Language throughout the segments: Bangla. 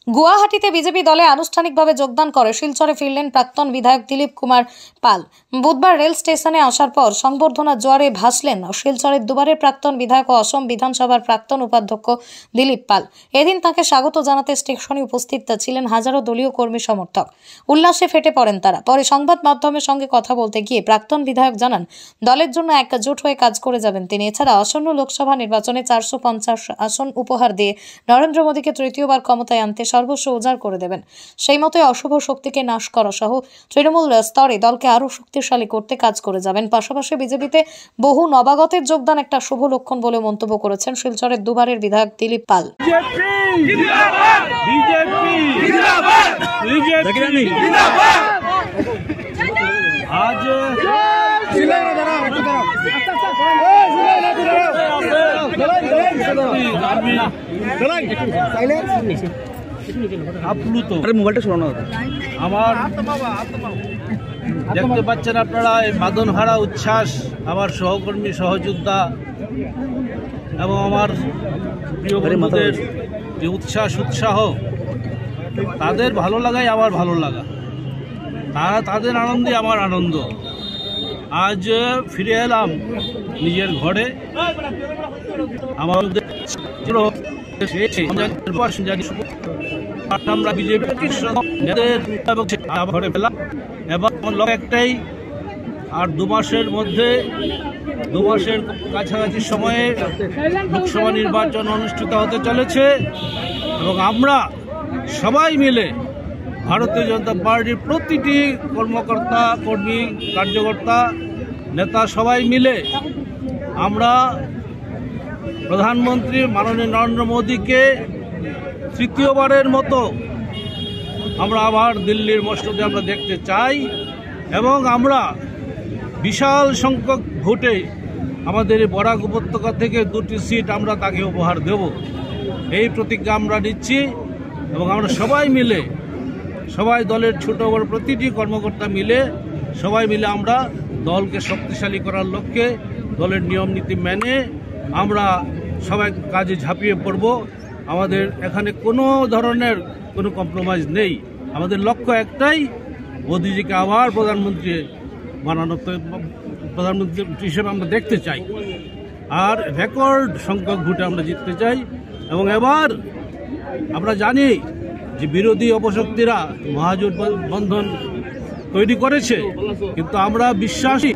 গুয়াহাটিতে বিজেপি দলে আনুষ্ঠানিকভাবে যোগদান করে শিলচরে ফিরলেন প্রাক্তন বিধায়ক দিলীপ কুমার পাল। বুধবার রেল স্টেশনে আসার পর সংবর্ধনার জোয়ারে ভাসলেন শিলচরের দুবারের প্রাক্তন বিধায়ক ও অসম বিধানসভার প্রাক্তন উপাধ্যক্ষ দিলীপ পাল। এদিন তাকে স্বাগত জানাতে স্টেশনে উপস্থিত ছিলেন হাজারো দলীয় কর্মী সমর্থক। উল্লাসে ফেটে পড়েন তারা। পরে সংবাদ মাধ্যমের সঙ্গে কথা বলতে গিয়ে প্রাক্তন বিধায়ক জানান, দলের জন্য একজোট হয়ে কাজ করে যাবেন তিনি। এছাড়া আসন্ন লোকসভা নির্বাচনে 450 আসন উপহার দিয়ে নরেন্দ্র মোদীকে তৃতীয়বার ক্ষমতায় আনতে সর্বস্ব উজাড় করে দেবেন। সেই মতোই অশুভ শক্তিকে নাশ করা সহ তৃণমূল স্তরে দলকে আরও শক্তিশালী করতে কাজ করে যাবেন। পাশাপাশি বিজেপিতে বহু নবাগতের যোগদান একটা শুভ লক্ষণ বলে মন্তব্য করেছেন শিলচরের দুবারের বিধায়ক দিলীপ পাল। আমার দেখতে পাচ্ছেন আপনারা এই বাঁধনহারা উচ্ছ্বাস, আমার সহকর্মী সহযোদ্ধা এবং আমার প্রিয় বন্ধুদের যে উৎসাহ, তাদের ভালো লাগাই আমার ভালো লাগা, তাদের আনন্দে আমার আনন্দ। আজ ফিরে এলাম নিজের ঘরে। আমরা বিজেপি ঘরে পেলাম এবং একটাই, আর 2 মাসের মধ্যে 2 মাসের কাছাকাছি সময়ে লোকসভা নির্বাচন অনুষ্ঠিত হতে চলেছে এবং আমরা সবাই মিলে ভারতীয় জনতা পার্টির প্রতিটি কর্মকর্তা, কর্মী, কার্যকর্তা, নেতা সবাই মিলে আমরা প্রধানমন্ত্রী মাননীয় নরেন্দ্র মোদীকে তৃতীয়বারের মতো আমরা আবার দিল্লির মসনদে আমরা দেখতে চাই এবং আমরা বিশাল সংখ্যক ভোটে আমাদের বরাক উপত্যকা থেকে 2টি সিট আমরা তাকে উপহার দেব, এই প্রতিজ্ঞা আমরা নিচ্ছি। এবং আমরা সবাই মিলে, সবাই দলের ছোট বড় প্রতিটি কর্মকর্তা মিলে, সবাই মিলে আমরা দলকে শক্তিশালী করার লক্ষ্যে দলের নিয়ম নীতি মেনে আমরা সবাই কাজে ঝাঁপিয়ে পড়ব। আমাদের এখানে কোনো ধরনের কোনো কম্প্রোমাইজ নেই। আমাদের লক্ষ্য একটাই, মোদীজিকে আবার প্রধানমন্ত্রী হিসেবে আমরা দেখতে চাই আর রেকর্ড সংখ্যক ভোটে আমরা জিততে চাই। এবং এবার আমরা জানি যে বিরোধী অপশক্তিরা মহাজোট বন্ধন তৈরি করেছে, কিন্তু আমরা বিশ্বাসী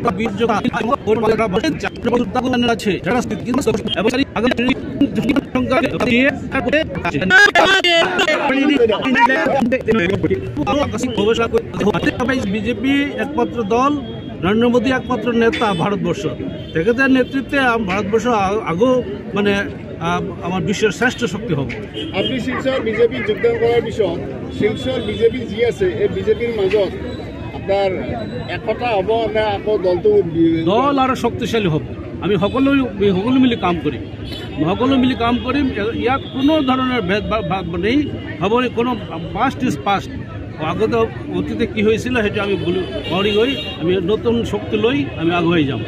বিজেপি একমাত্র দল, নরেন্দ্র মোদী একমাত্র নেতা ভারতবর্ষ থেকে, তার নেতৃত্বে ভারতবর্ষ আগেও মানে আমার বিশ্বের শ্রেষ্ঠ শক্তি হবে। আপনি শিলচর বিজেপি যোগদান করার পিছত শিলচর বিজেপি যি আছে এই বিজেপির মাজত আপনার একতা হব না আকৌ দল আৰু শক্তিশালী হ'ব? আমি সকলো মিলি কাম কৰিম, ইয়াত কোনো ধৰণৰ ভেদভাৱ নেই, হ'ব কোনো পাষ্ট ইজ পাষ্ট। আগতে অতীতে কি হৈছিল সেইটো আমি পাহৰি গৈ আমি নতুন শক্তি লৈ আমি আগুৱাই যাম।